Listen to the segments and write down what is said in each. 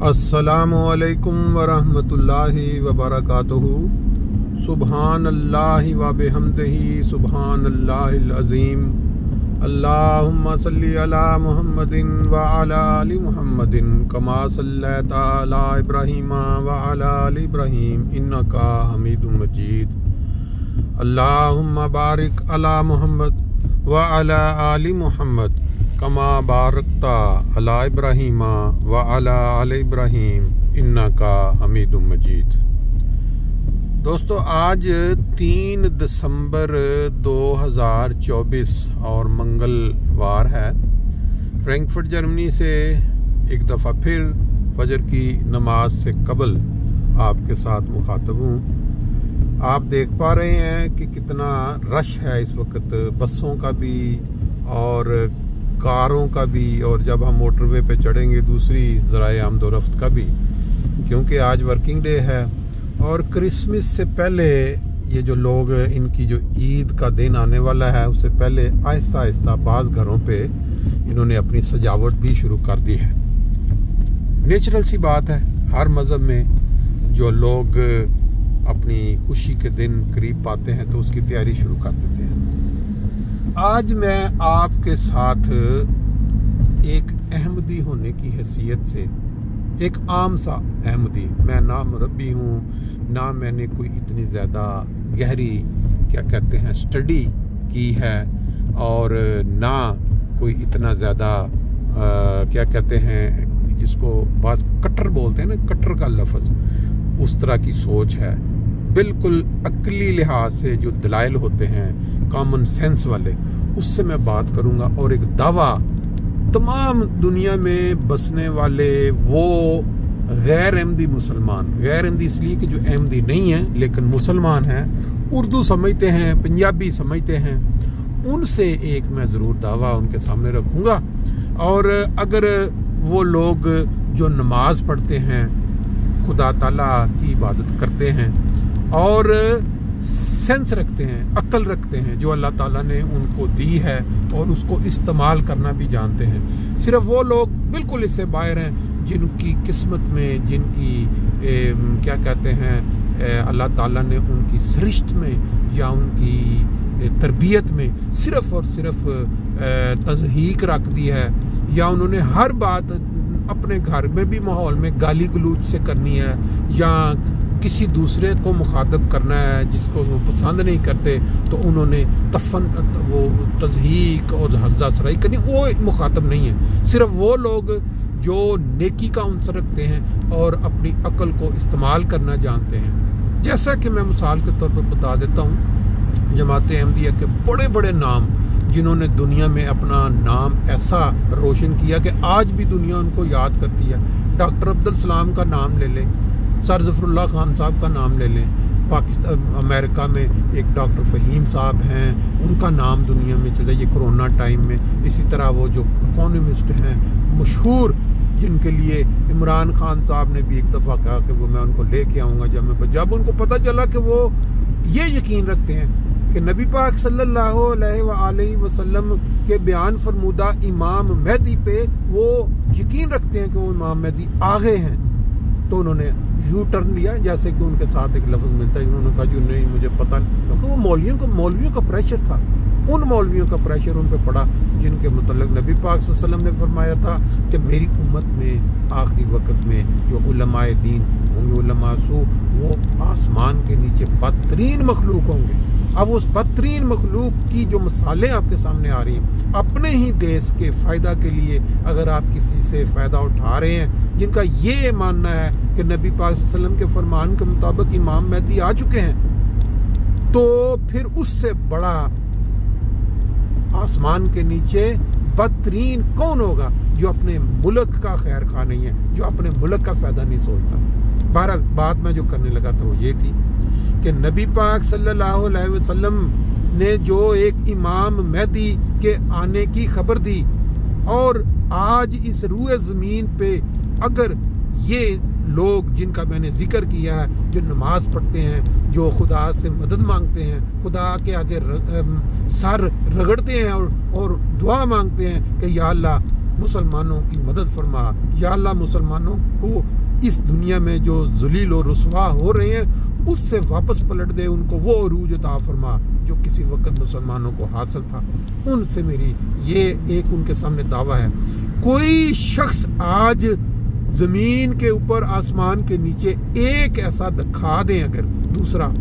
अस्सलामु अलैकुम वरहमतुल्लाहि वबरकातुहू। सुबहान अल्लाहि व बिहम्दिही सुबहान अल्लाहिल अज़ीम। अल्लाहुम्मा सल्ली अला मुहम्मदिन व अला आलि मुहम्मदिन कमा सल्लैता अला इब्राहीम व अला आलि इब्राहीम इन्नका हमीदुम मजीद। अल्लाहुम्मा बारिक अला मुहम्मद व अला आलि मुहम्मद कमा बारकता अला इब्राहीम व अला आलि इब्राहीम इन्नका हमीदुम मजीद। दोस्तों, आज 3 दिसंबर 2024 और मंगलवार है। फ्रैंकफर्ट जर्मनी से एक दफ़ा फिर फजर की नमाज से कबल आपके साथ मुखातब हूँ। आप देख पा रहे हैं कि कितना रश है इस वक्त, बसों का भी और कारों का भी, और जब हम मोटरवे पे चढ़ेंगे दूसरी ज़राए आमदोरफ्त का भी, क्योंकि आज वर्किंग डे है। और क्रिसमस से पहले ये जो लोग, इनकी जो ईद का दिन आने वाला है, उससे पहले आहिस्ता आहिस्ता बाज़ घरों पे इन्होंने अपनी सजावट भी शुरू कर दी है। नेचुरल सी बात है, हर मज़हब में जो लोग अपनी खुशी के दिन करीब पाते हैं तो उसकी तैयारी शुरू कर देते हैं। आज मैं आपके साथ एक अहमदी होने की हैसियत से, एक आम सा अहमदी, मैं ना मुरब्बी हूँ, ना मैंने कोई इतनी ज़्यादा गहरी क्या कहते हैं स्टडी की है, और ना कोई इतना ज़्यादा क्या कहते हैं जिसको बास कट्टर बोलते हैं ना, कट्टर का लफ्ज़, उस तरह की सोच है। बिल्कुल अक्ली लिहाज से जो दलाइल होते हैं कॉमन सेंस वाले, उससे मैं बात करूंगा। और एक दावा तमाम दुनिया में बसने वाले वो गैर अहमदी मुसलमान, गैर अहमदी इसलिए कि जो अहमदी नहीं है लेकिन मुसलमान हैं, उर्दू समझते हैं, पंजाबी समझते हैं, उनसे एक मैं ज़रूर दावा उनके सामने रखूंगा। और अगर वो लोग जो नमाज पढ़ते हैं, खुदा ताला की इबादत करते हैं और सेंस रखते हैं, अक्ल रखते हैं जो अल्लाह ताला ने उनको दी है, और उसको इस्तेमाल करना भी जानते हैं, सिर्फ वो लोग बिल्कुल इससे बाहर हैं जिनकी किस्मत में, जिनकी क्या कहते हैं अल्लाह ताला ने उनकी सृष्टि में या उनकी तरबियत में सिर्फ और सिर्फ तज़हीक रख दी है, या उन्होंने हर बात अपने घर में भी माहौल में गाली गलूच से करनी है, या किसी दूसरे को मुखातब करना है जिसको वो पसंद नहीं करते तो उन्होंने वो तज़हीक और हर्जा सराई करनी, वो मुखातब नहीं है। सिर्फ वो लोग जो नेकी का उनसर रखते हैं और अपनी अक्ल को इस्तेमाल करना जानते हैं। जैसा कि मैं मिसाल के तौर पर बता देता हूँ, जमात अहमदिया के बड़े बड़े नाम जिन्होंने दुनिया में अपना नाम ऐसा रोशन किया कि आज भी दुनिया उनको याद करती है। डॉक्टर अब्दुल सलाम का नाम ले लें, सर ज़फ़रुल्लाह खान साहब का नाम ले लें, पाकिस्तान अमेरिका में एक डॉक्टर फ़हीम साहब हैं, उनका नाम दुनिया में चला ये कोरोना टाइम में। इसी तरह वो जो इकोनॉमिस्ट हैं मशहूर, जिनके लिए इमरान खान साहब ने भी एक दफ़ा कहा कि वो मैं उनको लेके आऊँगा जब उनको पता चला कि वो ये यकीन रखते हैं कि नबी पाक सल्लल्लाहु अलैहि वसल्लम के बयान फरमूदा इमाम मेहदी पे वो यकीन रखते हैं कि वो इमाम मेहदी आ गए हैं, तो उन्होंने यू टर्न लिया। जैसे कि उनके साथ एक लफ्ज़ मिलता है, उन्होंने कहा जी नहीं मुझे पता नहीं, क्योंकि वो मौलवियों का प्रेशर था, उन मौलवियों का प्रेशर उन पे पड़ा जिनके मतलब नबी पाक सल्लल्लाहु अलैहि वसल्लम ने फरमाया था कि मेरी उम्मत में आखिरी वक्त में जो उलमाए दीन होंगे, उलमा सू, वो आसमान के नीचे बदतरीन मखलूक होंगे। अब उस बदतरीन मखलूक की जो मिसालें आपके सामने आ रही हैं, अपने ही देश के फ़ायदा के लिए अगर आप किसी से फ़ायदा उठा रहे हैं, जिनका ये मानना है कि नबी पाक सल्लल्लाहु अलैहि वसल्लम के फरमान के मुताबिक इमाम मेहदी आ चुके हैं, तो फिर उससे बड़ा आसमान के नीचे बदतरीन कौन होगा जो अपने मुल्क का खैर खा नहीं है, जो अपने मुल्क का फ़ायदा नहीं सोचता। बहरहाल बात मैं जो करने लगा था वो ये थी कि नबी पाक सल्लल्लाहु अलैहि वसल्लम ने जो एक इमाम मेहदी के आने की खबर दी, और आज इस रूए ज़मीन पे अगर ये लोग जिनका मैंने जिक्र किया है, जो नमाज पढ़ते हैं, जो खुदा से मदद मांगते हैं, खुदा के आगे सर रगड़ते हैं और दुआ मांगते हैं कि या अल्लाह मुसलमानों की मदद फरमा। या अल्लाह मुसलमानों को इस दुनिया में जो जलील और रुसवा हो रहे हैं उससे वापस पलट दे, उनको वो अरूज अता फरमा जो किसी वक्त मुसलमानों को हासिल था। उनसे मेरी ये एक उनके सामने दावा है। कोई शख्स आज जमीन के ऊपर आसमान के नीचे एक ऐसा दिखा दें, अगर दूसरा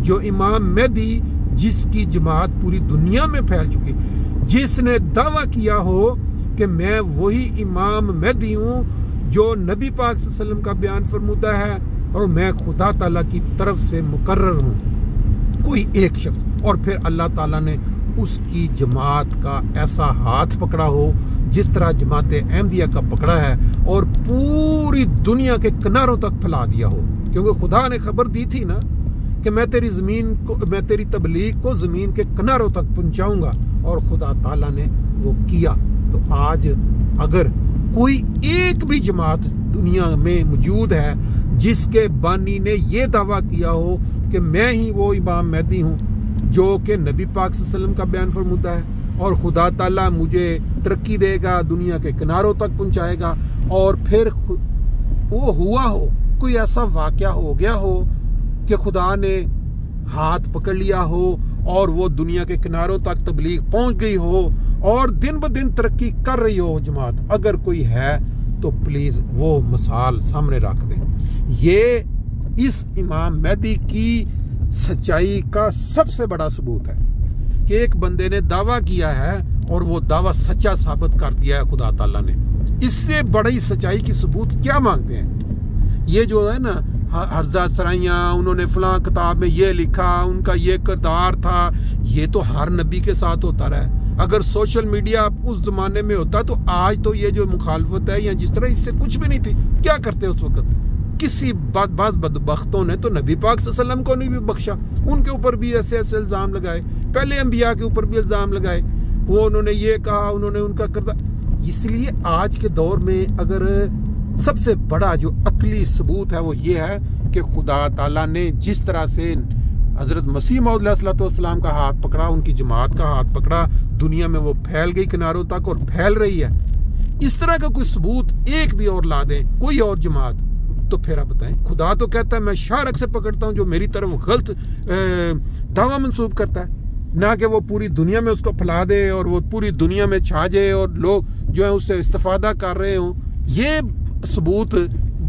जो इमाम मेहदी जिसकी जमात पूरी दुनिया में फैल चुकी, जिसने दावा किया हो कि मैं वही इमाम मेहदी हूँ जो नबी पाक सल्लल्लाहु अलैहि वसल्लम का बयान फरमूदा है और मैं खुदा ताला की तरफ से मुकर्रर हूँ, कोई एक शख्स, और फिर अल्लाह ताला ने उसकी जमात का ऐसा हाथ पकड़ा हो जिस तरह जमात अहमदिया का पकड़ा है और पूरी दुनिया के किनारों तक फैला दिया हो। क्योंकि खुदा ने खबर दी थी ना कि मैं तेरी तबलीग को जमीन के किनारों तक पहुंचाऊंगा, और खुदा ताला ने वो किया। तो आज अगर कोई एक भी जमात दुनिया में मौजूद है जिसके बानी ने ये दावा किया हो कि मैं ही वो इमाम मेहदी हूँ जो कि नबी पाक सल्लल्लाहु अलैहि वसल्लम का बयान फरमाता है और खुदा ताला मुझे तरक्की देगा, दुनिया के किनारों तक पहुंचाएगा, और फिर वो हुआ हो, कोई ऐसा वाकया हो गया हो कि खुदा ने हाथ पकड़ लिया हो और वो दुनिया के किनारों तक तबलीग पहुंच गई हो और दिन ब दिन तरक्की कर रही हो जमात, अगर कोई है तो प्लीज वो मिसाल सामने रख दें। ये इस इमाम मेहदी की सच्चाई का सबसे बड़ा सबूत है कि एक बंदे ने दावा किया है और वो दावा सच्चा साबित कर दिया है खुदा ताला ने। इससे बड़ी सच्चाई की सबूत क्या मांगते हैं? ये जो है ना हर्जा सराइयाँ, उन्होंने फलां किताब में ये लिखा, उनका ये किरदार था, ये तो हर नबी के साथ होता रहा। अगर सोशल मीडिया उस जमाने में होता तो आज तो ये जो मुखालफत है या जिस तरह, इससे कुछ भी नहीं थी। क्या करते उस वक्त? किसी बाज बदबख्तों ने तो नबी पाक सल्लल्लाहु अलैहि वसल्लम को नहीं भी बख्शा, उनके ऊपर भी ऐसे ऐसे इल्जाम लगाए, पहले अंबिया के ऊपर भी इल्जाम लगाए, वो उन्होंने ये कहा, उन्होंने उनका किरदार। इसलिए आज के दौर में अगर सबसे बड़ा जो अकली सबूत है वो ये है कि खुदा ताला ने जिस तरह से हजरत मसीह मौद अलैहिस्सलाम का हाथ पकड़ा, उनकी जमात का हाथ पकड़ा, दुनिया में वो फैल गई किनारों तक और फैल रही है। इस तरह का कोई सबूत एक भी और ला दें कोई और जमात, तो फिर आप बताएं। खुदा तो कहता है मैं शारक से पकड़ता हूं जो मेरी तरफ गलत दावा मंसूब करता है, ना कि वो पूरी दुनिया में उसको फैला दे और वो पूरी दुनिया में छा जाए और लोग जो है उससे इस्तेफादा कर रहे हों। ये सबूत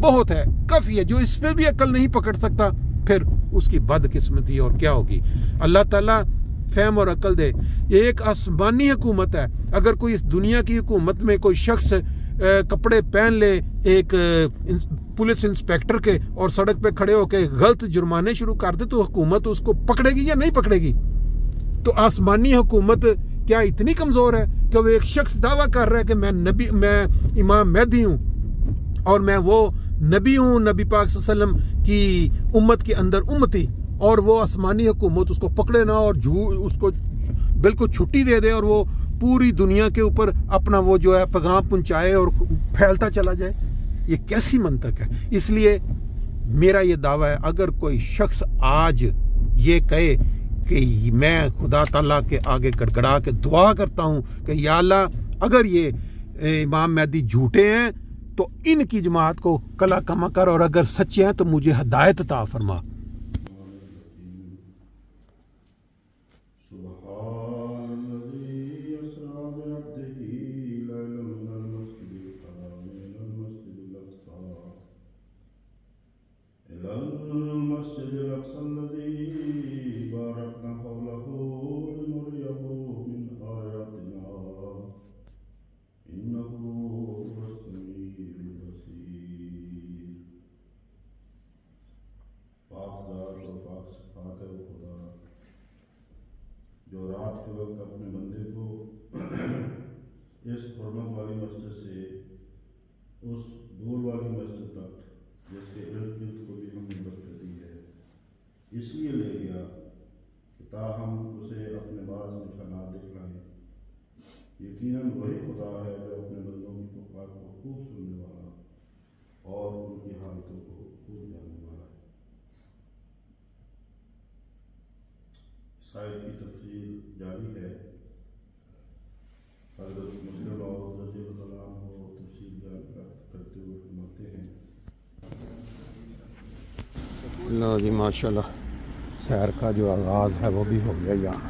बहुत है, काफी है। जो इस पे भी अकल नहीं पकड़ सकता फिर उसकी बदकिस्मती और क्या होगी। अल्लाह ताला फहम और अकल दे। एक आसमानी हुकूमत है, अगर कोई इस दुनिया की हुकूमत में कोई शख्स कपड़े पहन ले एक पुलिस इंस्पेक्टर के और सड़क पे खड़े होकर गलत जुर्माने शुरू कर दे तो हुकूमत उसको पकड़ेगी या नहीं पकड़ेगी? तो आसमानी हुकूमत क्या इतनी कमजोर है कि वो एक शख्स दावा कर रहा है कि मैं इमाम मेहदी हूं और मैं वो नबी हूं, नबी पाक सल्लल्लाहु अलैहि वसल्लम की उम्मत के अंदर उम्मती, और वो आसमानी हुकूमत उसको पकड़े ना और उसको बिल्कुल छुट्टी दे दे और वो पूरी दुनिया के ऊपर अपना वो जो है पैगाम पहुंचाए और फैलता चला जाए। ये कैसी मंतक है? इसलिए मेरा ये दावा है, अगर कोई शख्स आज ये कहे कि मैं खुदा ताला के आगे गड़गड़ा के दुआ करता हूं कि या अल्लाह अगर ये इमाम मेहदी झूठे हैं तो इनकी जमात को कला कमा कर, और अगर सच्चे हैं तो मुझे हिदायत अता फरमा। जो रात के वक्त अपने बंदे को इस हुर्मत वाली मस्जिद से उस दूर वाली मस्जिद तक जिसके इर्द गिर्द को भी हमने बरकत दी है इसलिए ले गया कि ताहम उसे अपने बाज़ निशानात दिखलाएं। यकीनन वही खुदा है जो अपने बंदों की पुकार को खूब सुनने वाला और उनकी हालतों को खूब जानने वाला है। शायद की तफसीर जारी है। हज़रत मुस्लिम कलाम को तफसील बयान करते हुए फरमाते हैं। लो जी माशाल्लाह सैर का जो आगाज़ है वो भी हो गया यहाँ।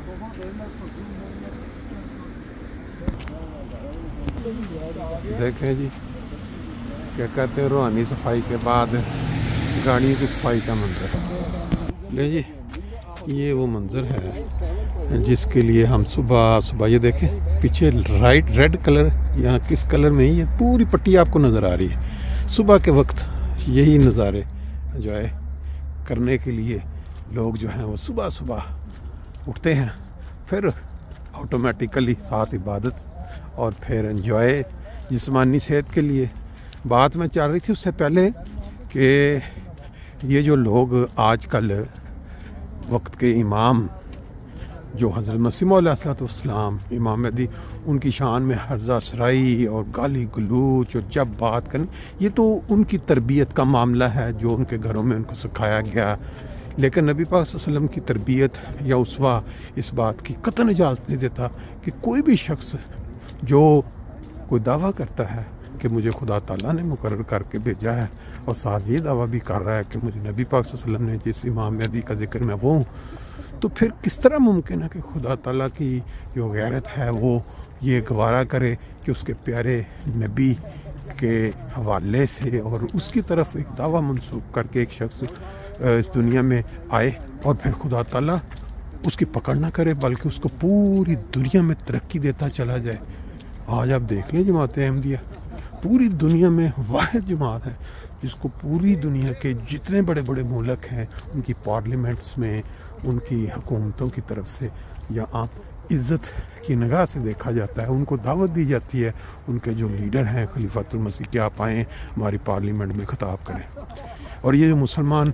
देखें जी क्या कहते हैं रूहानी सफाई के बाद गाड़ियों की सफाई का मंजर। ले जी ये वो मंजर है जिसके लिए हम सुबह ये देखें पीछे राइट रेड कलर यहाँ किस कलर में ही है पूरी पट्टी आपको नज़र आ रही है। सुबह के वक्त यही नज़ारे एंजॉय करने के लिए लोग जो हैं वो सुबह सुबह उठते हैं, फिर ऑटोमेटिकली साथ इबादत और फिर एंजॉय जिस्मानी सेहत के लिए। बात मैं चल रही थी उससे पहले कि ये जो लोग आजकल वक्त के इमाम जो हज़रत मसीह मौला अलैहिस्सलाम इमाम महदी उनकी शान में हर्जा सराई और गाली गलूच और जब बात करनी, ये तो उनकी तरबियत का मामला है जो उनके घरों में उनको सिखाया गया। लेकिन नबी पाक सल्लल्लाहु अलैहि वसल्लम की तरबियत या उसवा इस बात की कतई इजाज़त नहीं देता कि कोई भी शख्स जो कोई दावा करता है कि मुझे खुदा ताला ने मुकर्रर करके भेजा है और साथ ये दावा भी कर रहा है कि मुझे नबी पाक सल्लल्लाहु अलैहि वसल्लम ने जिस इमाम महदी का जिक्र मैं वो हूँ, तो फिर किस तरह मुमकिन है कि खुदा ताला की जो गैरत है वो ये गवारा करे कि उसके प्यारे नबी के हवाले से और उसकी तरफ एक दावा मंसूब करके एक शख्स इस दुनिया में आए और फिर खुदा ताला उसकी पकड़ ना करे बल्कि उसको पूरी दुनिया में तरक्की देता चला जाए। आज आप देख लें जमात अहमदिया पूरी दुनिया में वाहिद जमात है जिसको पूरी दुनिया के जितने बड़े बड़े मुल्क हैं उनकी पार्लियामेंट्स में उनकी हुकूमतों की तरफ से या आप इज़्ज़त की निगाह से देखा जाता है, उनको दावत दी जाती है। उनके जो लीडर हैं खलीफातुल मसीह कि आप आएँ हमारी पार्लियामेंट में खिताब करें। और ये जो मुसलमान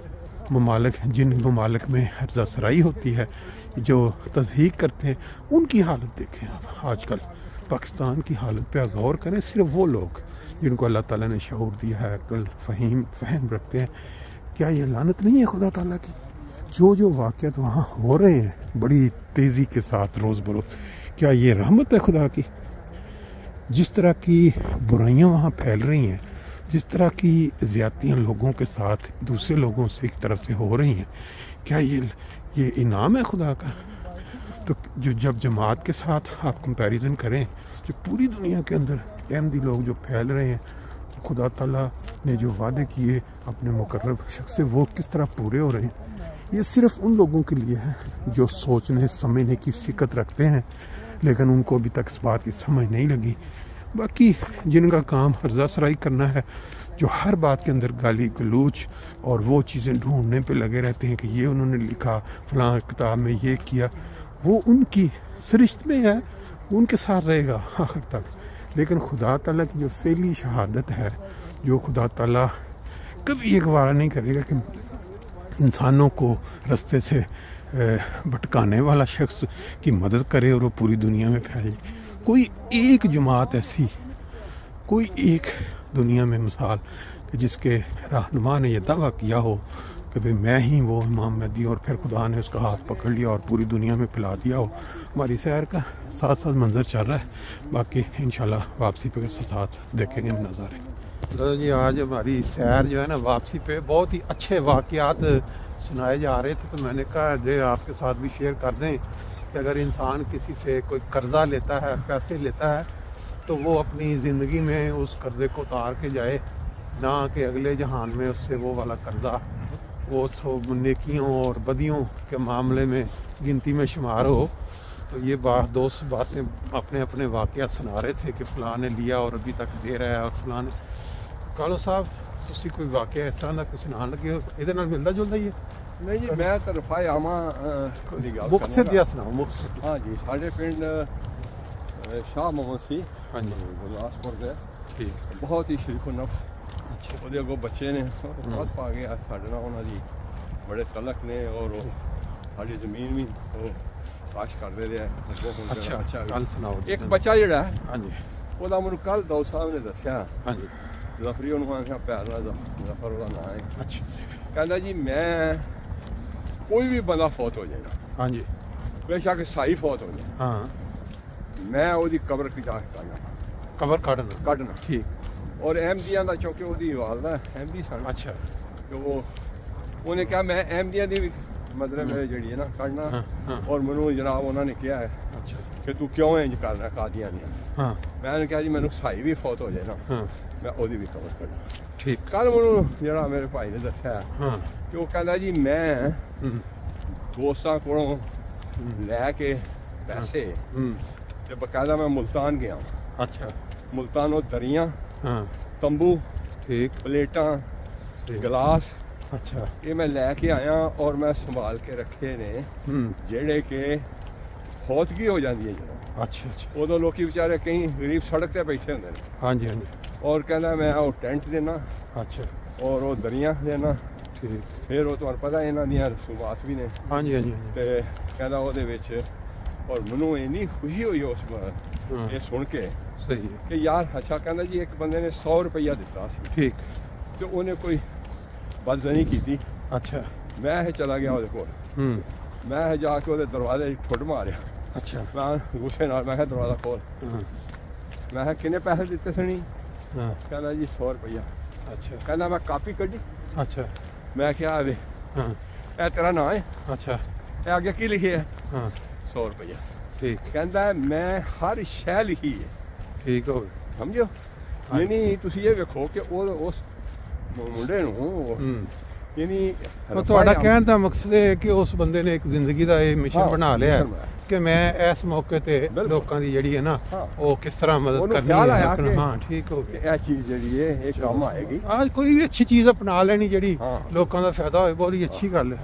ममालिक जिन ममालिक में हर्जा सराई होती है जो तस्दीक करते हैं उनकी हालत देखें आप। आजकल पाकिस्तान की हालत पे गौर करें। सिर्फ वो लोग जिनको अल्लाह ताला ने शऊर दिया है, अक्ल फ़हम रखते हैं, क्या ये लानत नहीं है खुदा ताला की? जो वाक़यात वहाँ हो रहे हैं बड़ी तेज़ी के साथ रोज़ बरोज़, क्या ये रहमत है खुदा की? जिस तरह की बुराइयाँ वहाँ फैल रही हैं, जिस तरह की ज़्यादतियाँ लोगों के साथ दूसरे लोगों से एक तरफ से हो रही हैं, क्या ये इनाम है खुदा का? तो जो जब जमात के साथ आप कंपैरिजन करें जो पूरी दुनिया के अंदर अहमदी लोग जो फैल रहे हैं, तो खुदा ताला ने जो वादे किए अपने मुकर्रब शख्स से वो किस तरह पूरे हो रहे हैं। ये सिर्फ उन लोगों के लिए है जो सोचने समझने की सिकत रखते हैं लेकिन उनको अभी तक इस बात की समझ नहीं लगी। बाकी जिनका काम हर्जा सराई करना है, जो हर बात के अंदर गाली गलूच और वो चीज़ें ढूंढने पे लगे रहते हैं कि ये उन्होंने लिखा फलां किताब में ये किया, वो उनकी सरिश्त में है, उनके साथ रहेगा आखिर तक। लेकिन खुदा ताला की जो फेली शहादत है, जो खुदा ताला कभी ये गवारा नहीं करेगा कि इंसानों को रास्ते से भटकाने वाला शख्स की मदद करे और वो पूरी दुनिया में फैले। कोई एक जमात ऐसी, कोई एक दुनिया में मिसाल कि जिसके रहनुमा ने यह दावा किया हो कि भाई मैं ही वो इमाम महदी और फिर खुदा ने उसका हाथ पकड़ लिया और पूरी दुनिया में फैला दिया हो। हमारी सैर का साथ साथ मंजर चल रहा है, बाकी इंशाल्लाह वापसी पे साथ देखेंगे नज़ारे। तो जी आज हमारी सैर जो है ना वापसी पे बहुत ही अच्छे वाक़यात सुनाए जा रहे थे, तो मैंने कहा जे आपके साथ भी शेयर कर दें कि अगर इंसान किसी से कोई कर्ज़ा लेता है, पैसे लेता है, तो वो अपनी ज़िंदगी में उस कर्ज़े को उतार के जाए, ना कि अगले जहान में उससे वो वाला कर्ज़ा वो सब नेकियों और बदियों के मामले में गिनती में शुमार हो। तो ये दोस्त बातें अपने अपने वाक़यात सुना रहे थे कि फ़लाँ ने लिया और अभी तक दे रहा है और फ़लाँ ने। कालो साहब तुसी कोई वाक़या इस तरह का कुछ सुनान लगे हो इहदे नाल मिलदा जुलदा ही है? नहीं जी, मैं तो रफाए आमा मुक्तसर दिया सुनाओ। मुक्तसर हाँ जी, साढ़े पिंड शाह मोहम्मद सी हाँ जी गुरदासपुर से ठीक बहुत ही शरीफ नफ्स ਉਹਦੇ ਅੱਗੋਂ ਬੱਚੇ ਨੇ ਬਹੁਤ ਪਾ ਗਏ ਸਾਡੇ ਨਾਲ ਉਹਨਾਂ ਦੀ ਬੜੇ ਤਲਕ ਨੇ ਔਰ ਸਾਡੀ ਜ਼ਮੀਨ ਵੀ ਉਹ ਕਾਸ਼ ਕਰਦੇ ਰਹੇ ਅੱਗੋਂ ਹੁਣ ਅੱਛਾ ਕੱਲ ਸੁਣਾਓ। ਇੱਕ ਬੱਚਾ ਜਿਹੜਾ ਹਾਂਜੀ ਉਹਦਾ ਮੈਨੂੰ ਕੱਲ ਦੋ ਸਾਹਿਬ ਨੇ ਦੱਸਿਆ ਹਾਂਜੀ ਜ਼ਫਰੀ ਉਹਨੂੰ ਆਖਿਆ ਪਿਆਰ ਨਾਲ ਜ਼ਫਰ ਉਹਦਾ ਨਾਂ ਹੈ। ਅੱਛਾ ਕਹਿੰਦਾ ਜੀ ਮੈਂ ਕੋਈ ਵੀ ਬੰਦਾ ਫੌਤ ਹੋ ਜਾਏਗਾ ਹਾਂਜੀ ਬੇਸ਼ੱਕ ਸਾਈ ਫੌਤ ਹੋ ਜਾਏ ਹਾਂ ਮੈਂ ਉਹਦੀ ਕਬਰ ਖਿਚਾ ਕੇ ਆਇਆ ਕਵਰ ਕੱਢਣਾ। ਕੱਢਣਾ ਠੀਕ। ਔਰ ਅਹਿਮਦੀਆਂ ਦਾ ਚੌਂਕਿ ਉਹਦੀ ਵਾਲਦਾ ਅਹਿਮਦੀ ਸਨ। ਅੱਛਾ। ਤੇ ਉਹਨੇ ਕਿਹਾ ਮੈਂ ਅਹਿਮਦੀਆਂ ਦੀ ਵੀ ਮਤਲਬ ਜਿਹੜੀ ਹੈ ਨਾ ਕੱਢਣਾ। ਔਰ ਮੈਨੂੰ ਜਨਾਬ ਉਹਨਾਂ ਨੇ ਕਿਹਾ ਹੈ ਅੱਛਾ ਕਿ ਤੂੰ ਕਿਉਂ ਇੰਜ ਕਰਨਾ ਕਾਦੀਆਂ ਦੀਆਂ। ਹਾਂ। ਮੈਂ ਉਹਨੂੰ ਕਿਹਾ ਜੀ ਮੈਨੂੰ ਸਾਈ ਵੀ ਫੌਤ ਹੋ ਜਾਏ ਨਾ ਹਾਂ ਮੈਂ ਉਹਦੀ ਵੀ ਕਵਰ ਕੱਢਾਂ। ਠੀਕ। ਕੱਲ ਮੈਨੂੰ ਜਿਹੜਾ ਮੇਰੇ ਭਾਈ ਨੇ ਦੱਸਿਆ ਹਾਂ ਕਿ ਉਹ ਕਹਿੰਦਾ ਜੀ ਮੈਂ ਦੋਸਤਾਂ ਕੋਲੋਂ ਲੈ ਕੇ ਪੈਸੇ ਤੇ ਬਕਾਇਦਾ ਮੈਂ ਮੁਲਤਾਨ ਗਿਆ। ਅੱਛਾ। ਮੁਲਤਾਨ ਉਹ ਦਰੀਆਂ ਹਾਂ ਤੰਬੂ ਠੀਕ। ਪਲੇਟਾਂ ਗਲਾਸ ਅੱਛਾ। ਇਹ ਮੈਂ ਲੈ ਕੇ ਆਇਆ ਔਰ ਮੈਂ ਸੰਭਾਲ ਕੇ ਰੱਖੇ ਨੇ ਜਿਹੜੇ ਕਿ ਫੌਤਗੀ ਹੋ ਜਾਂਦੀ ਹੈ ਜਦੋਂ। ਅੱਛਾ ਅੱਛਾ। ਉਦੋਂ ਲੋਕੀ ਵਿਚਾਰੇ ਕਈ ਗਰੀਬ ਸੜਕ ਤੇ ਬੈਠੇ ਹੁੰਦੇ ਨੇ। ਹਾਂਜੀ ਹਾਂਜੀ। ਔਰ ਕਹਿੰਦਾ ਮੈਂ ਉਹ ਟੈਂਟ ਦੇਣਾ ਅੱਛਾ। ਔਰ ਉਹ ਦਰੀਆਂ ਦੇਣਾ। ਠੀਕ। ਫਿਰ ਉਹ ਤੁਹਾਨੂੰ ਪਤਾ ਇਹਨਾਂ ਦੀਆਂ ਰਸੂਮਾਤ ਵੀ ਨੇ। ਹਾਂਜੀ ਹਾਂਜੀ। ਤੇ ਕਹਿੰਦਾ ਉਹਦੇ ਵਿੱਚ ਔਰ ਮੈਨੂੰ ਇੰਨੀ ਖੁਸ਼ੀ ਹੋਈ ਉਸ ਇਹ ਸੁਣ ਕੇ ਸਹੀ ਹੈ ਕਿ ਯਾਰ ਅੱਛਾ ਕਹਿੰਦਾ ਜੀ ਇੱਕ ਬੰਦੇ ਨੇ 100 ਰੁਪਈਆ ਦਿੱਤਾ ਸੀ। ਠੀਕ। ਤੇ ਉਹਨੇ ਕੋਈ ਬਦਜ਼ਨੀ ਕੀਤੀ। ਅੱਛਾ। ਮੈਂ ਇਹ ਚਲਾ ਗਿਆ ਉਹਦੇ ਕੋਲ। ਮੈਂ ਜਾ ਕੇ ਉਹਦੇ ਦਰਵਾਜ਼ੇ 'ਚ ਠੁੱਡ ਮਾਰਿਆ। ਅੱਛਾ। ਮੈਂ ਗੁੱਸੇ ਨਾਲ ਮੈਂ ਕਿਹਾ ਦਰਵਾਜ਼ਾ ਖੋਲ। ਮੈਂ ਕਿਹਾ ਕਿੰਨੇ ਪੈਸੇ ਦਿੱਤੇ ਸਣੀ। ਕਹਿੰਦਾ ਜੀ 100 ਰੁਪਈਆ। ਅੱਛਾ। ਕਹਿੰਦਾ ਮੈਂ ਕਾਪੀ ਕੱਢੀ। ਅੱਛਾ। ਮੈਂ ਕਿਹਾ ਆਵੇ ਇਹ ਤੇਰਾ ਨਾਂ ਹੈ। ਅੱਛਾ। ਇਹ ਅੱਗੇ ਕੀ ਲਿਖਿਆ। 100 ਰੁਪਈਆ। ਠੀਕ। ਕਹਿੰਦਾ ਮੈਂ ਹਰ ਸ਼ੈ ਲਿਖੀ ਹੈ। ਠੀਕ ਹੋ ਗਿਆ। ਸਮਝੋ ਯਾਨੀ ਤੁਸੀਂ ਇਹ ਵੇਖੋ ਕਿ ਉਹ ਉਸ ਮੁੰਡੇ ਨੂੰ ਯਾਨੀ ਤੁਹਾਡਾ ਕਹਿਣ ਦਾ ਮਕਸਦ ਹੈ ਕਿ ਉਸ ਬੰਦੇ ਨੇ ਇੱਕ ਜ਼ਿੰਦਗੀ ਦਾ ਇਹ ਮਿਸ਼ਨ ਬਣਾ ਲਿਆ ਕਿ ਮੈਂ ਇਸ ਮੌਕੇ ਤੇ ਲੋਕਾਂ ਦੀ ਜਿਹੜੀ ਹੈ ਨਾ ਉਹ ਕਿਸ ਤਰ੍ਹਾਂ ਮਦਦ ਕਰਨੀ ਹੈ। ਹਾਂ ਠੀਕ ਹੋ ਗਿਆ। ਇਹ ਚੀਜ਼ ਜਿਹੜੀ ਹੈ ਇਹ ਕੰਮ ਆਏਗੀ। ਕੋਈ ਵੀ ਅੱਛੀ ਚੀਜ਼ ਅਪਣਾ ਲੈਣੀ ਜਿਹੜੀ ਲੋਕਾਂ ਦਾ ਫਾਇਦਾ ਹੋਏ ਬਹੁਤ ਹੀ ਅੱਛੀ ਗੱਲ ਹੈ।